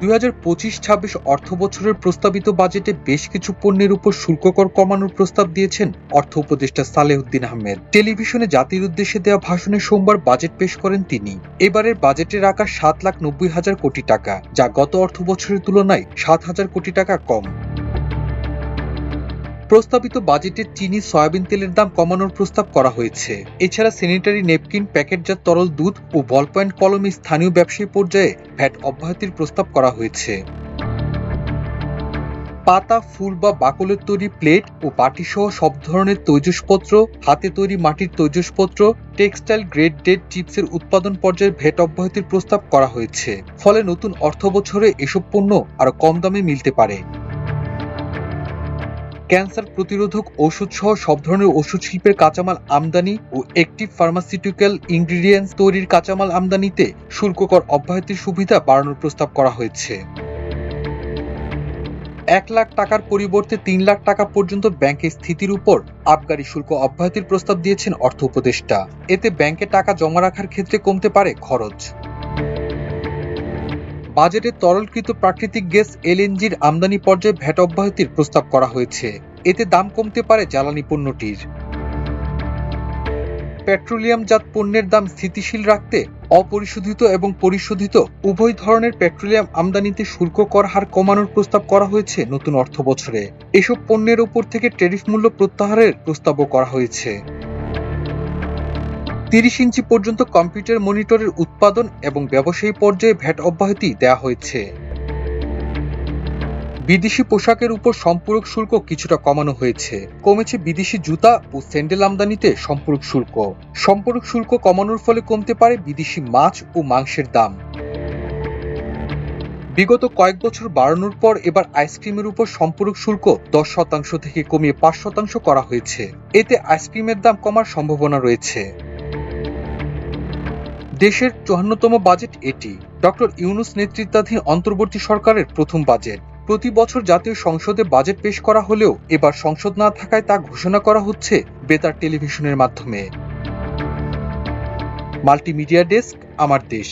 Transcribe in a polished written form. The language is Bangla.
২০২৫-২৬ অর্থবছরের প্রস্তাবিত বাজেটে বেশ কিছু পণ্যের উপর শুল্ক কর কমানোর প্রস্তাব দিয়েছেন অর্থ উপদেষ্টা সালেহউদ্দিন আহমেদ। টেলিভিশনে জাতির উদ্দেশ্যে দেওয়া ভাষণে সোমবার বাজেট পেশ করেন তিনি। এবারের বাজেটের আকার ৭,৯০,০০০ কোটি টাকা, যা গত অর্থবছরের তুলনায় ৭,০০০ কোটি টাকা কম। প্রস্তাবিত বাজেটে চিনি, সয়াবিন তেলের দাম কমানোর প্রস্তাব করা হয়েছে। এছাড়া স্যানিটারি ন্যাপকিন, প্যাকেটজাত তরল দুধ ও বল পয়েন্ট কলমে স্থানীয় ব্যবসায়ী পর্যায়ে ভ্যাট অব্যাহতির প্রস্তাব করা হয়েছে। পাতা, ফুল বা বাকলের তৈরি প্লেট ও বাটিসহ সব ধরনের তৈজসপত্র, হাতে তৈরি মাটির তৈজসপত্র, টেক্সটাইল গ্রেডেড চিপসের উৎপাদন পর্যায়ে ভ্যাট অব্যাহতির প্রস্তাব করা হয়েছে। ফলে নতুন অর্থবছরে এসব পণ্য আরও কম দামে মিলতে পারে। ক্যান্সার প্রতিরোধক ওষুধ সহ সব ধরনের ওষুধ শিল্পের কাঁচামাল আমদানি ও অ্যাক্টিভ ফার্মাসিউটিক্যাল ইনগ্রিডিয়েন্টস তৈরির কাঁচামাল আমদানিতে শুল্ক কর অব্যাহতির সুবিধা বাড়ানোর প্রস্তাব করা হয়েছে। ১ লাখ টাকার পরিবর্তে ৩ লাখ টাকা পর্যন্ত ব্যাংকে স্থিতির উপর আবগারি শুল্ক অব্যাহতির প্রস্তাব দিয়েছেন অর্থ উপদেষ্টা। এতে ব্যাংকে টাকা জমা রাখার ক্ষেত্রে কমতে পারে খরচ। বাজেটে তরলকৃত প্রাকৃতিক গ্যাস এলএনজির আমদানি পর্যায়ে ভ্যাট অব্যাহতির প্রস্তাব করা হয়েছে। এতে দাম কমতে পারে জ্বালানি পণ্যটির। পেট্রোলিয়ামজাত পণ্যের দাম স্থিতিশীল রাখতে অপরিশোধিত এবং পরিশোধিত উভয় ধরনের পেট্রোলিয়াম আমদানিতে শুল্ক কর হার কমানোর প্রস্তাব করা হয়েছে নতুন অর্থবছরে। এসব পণ্যের উপর থেকে ট্যারিফ মূল্য প্রত্যাহারের প্রস্তাবও করা হয়েছে। ৩০ ইঞ্চি পর্যন্ত কম্পিউটার মনিটরের উৎপাদন এবং ব্যবসায়ী পর্যায়ে ভ্যাট অব্যাহতি দেওয়া হয়েছে। বিদেশি পোশাকের উপর সম্পূরক শুল্ক কিছুটা কমানো হয়েছে। কমেছে বিদেশি জুতা ও স্যান্ডেল আমদানিতে সম্পূরক শুল্ক। সম্পূরক শুল্ক কমানোর ফলে কমতে পারে বিদেশি মাছ ও মাংসের দাম। বিগত কয়েক বছর বাড়ানোর পর এবার আইসক্রিমের উপর সম্পূরক শুল্ক ১০% থেকে কমিয়ে ৫% করা হয়েছে। এতে আইসক্রিমের দাম কমার সম্ভাবনা রয়েছে। দেশের ৫৪তম বাজেট এটি। ডক্টর ইউনূস নেতৃত্বাধীন অন্তর্বর্তী সরকারের প্রথম বাজেট। প্রতি বছর জাতীয় সংসদে বাজেট পেশ করা হলেও এবার সংসদ না থাকায় তা ঘোষণা করা হচ্ছে বেতার টেলিভিশনের মাধ্যমে। মাল্টিমিডিয়া ডেস্ক, আমার দেশ।